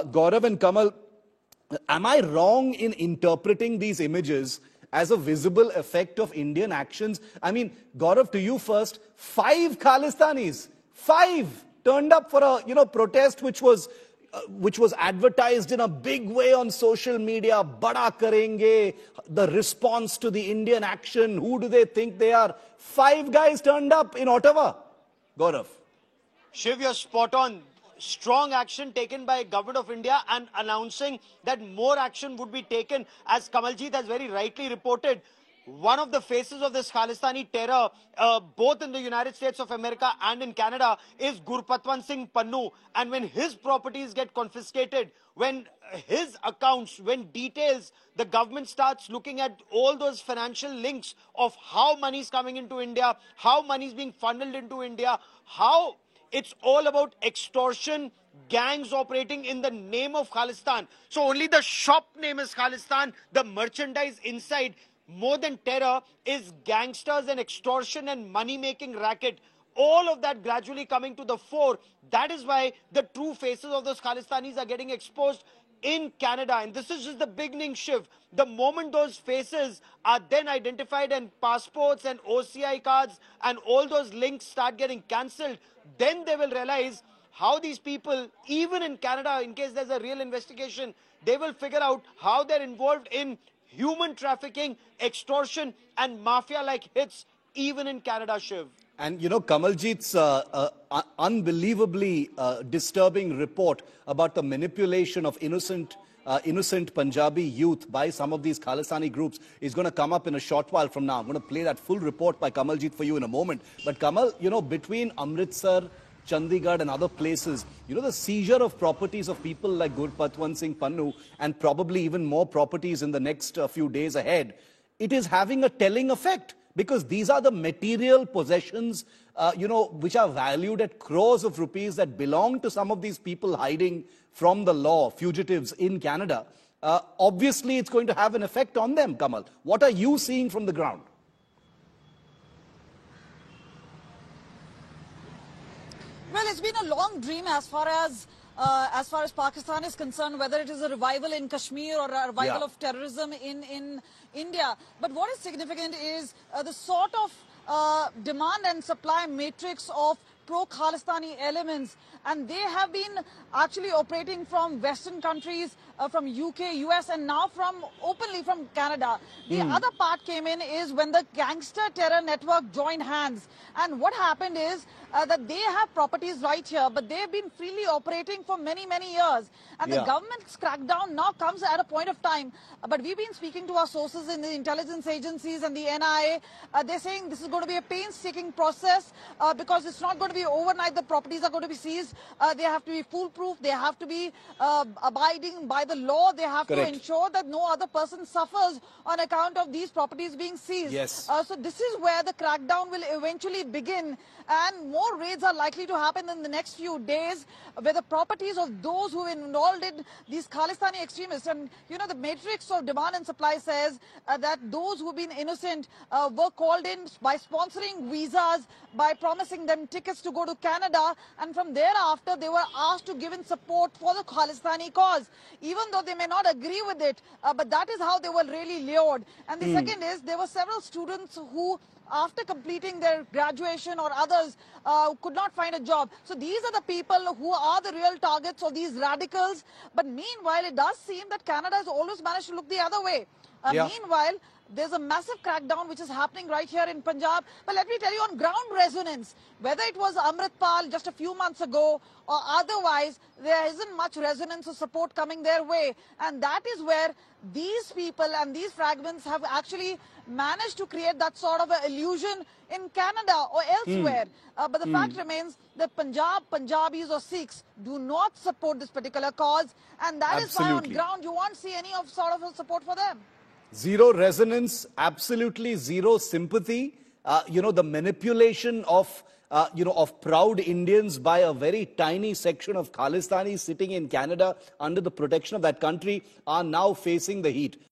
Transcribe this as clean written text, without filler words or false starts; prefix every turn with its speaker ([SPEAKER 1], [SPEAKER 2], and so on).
[SPEAKER 1] Gaurav and Kamal, am I wrong in interpreting these images as a visible effect of Indian actions? I mean, Gaurav, to you first, 5 Khalistanis, 5 turned up for a protest which was advertised in a big way on social media. Bada karenge, the response to the Indian action. Who do they think they are? 5 guys turned up in Ottawa. Gaurav.
[SPEAKER 2] Shiv, you're spot on. Strong action taken by Government of India and announcing that more action would be taken. As Kamaljeet has very rightly reported, one of the faces of this Khalistani terror, both in the United States of America and in Canada, is Gurpatwant Singh Pannu. And when his properties get confiscated, when his accounts, when details, the government starts looking at all those financial links of how money is coming into India, how money is being funneled into India, how it's all about extortion, gangs operating in the name of Khalistan. So only the shop name is Khalistan. The merchandise inside, more than terror, is gangsters and extortion and money-making racket. All of that gradually coming to the fore. That is why the true faces of those Khalistanis are getting exposed in Canada. And this is just the beginning, Shiv. The moment those faces are then identified and passports and OCI cards and all those links start getting cancelled, then they will realize how these people, even in Canada, in case there's a real investigation, they will figure out how they're involved in human trafficking, extortion and mafia-like hits, even in Canada, Shiv.
[SPEAKER 1] And Kamaljeet's unbelievably disturbing report about the manipulation of innocent Punjabi youth by some of these Khalistani groups is going to come up in a short while from now. I'm going to play that full report by Kamaljeet for you in a moment. But Kamal, between Amritsar, Chandigarh and other places, the seizure of properties of people like Gurpatwant Singh Pannu and probably even more properties in the next few days ahead, it is having a telling effect. Because these are the material possessions, which are valued at crores of rupees that belong to some of these people hiding from the law, fugitives in Canada. Obviously, it's going to have an effect on them, Kamal. What are you seeing from the ground?
[SPEAKER 3] Well, it's been a long dream as far as Pakistan is concerned, whether it is a revival in Kashmir or a revival of terrorism in India. But what is significant is the sort of demand and supply matrix of pro-Khalistani elements, and they have been actually operating from Western countries, from UK, US, and now openly from Canada. The other part came in is when the gangster terror network joined hands. And what happened is that they have properties right here, but they've been freely operating for many, many years. And the government's crackdown now comes at a point of time. But we've been speaking to our sources in the intelligence agencies and the NIA. They're saying this is going to be a painstaking process because it's not going to be overnight. The properties are going to be seized. They have to be foolproof. They have to be abiding by the law. They have to ensure that no other person suffers on account of these properties being seized.
[SPEAKER 1] Yes.
[SPEAKER 3] So this is where the crackdown will eventually begin, and more raids are likely to happen in the next few days where the properties of those who are involved in these Khalistani extremists, and the matrix of demand and supply says that those who've been innocent were called in by sponsoring visas, by promising them tickets to go to Canada, and from thereafter they were asked to give in support for the Khalistani cause, even though they may not agree with it, but that is how they were really lured. And the second is there were several students who, after completing their graduation or others, could not find a job. So these are the people who are the real targets of these radicals. But meanwhile, it does seem that Canada has always managed to look the other way. Meanwhile, there's a massive crackdown which is happening right here in Punjab. But let me tell you, on ground resonance, whether it was Amritpal just a few months ago or otherwise, there isn't much resonance or support coming their way. And that is where these people and these fragments have actually managed to create that sort of an illusion in Canada or elsewhere. But the fact remains that Punjabis or Sikhs do not support this particular cause. And that is why on ground you won't see any of sort of a support for them.
[SPEAKER 1] Zero resonance, absolutely zero sympathy. The manipulation of proud Indians by a very tiny section of Khalistanis sitting in Canada under the protection of that country are now facing the heat.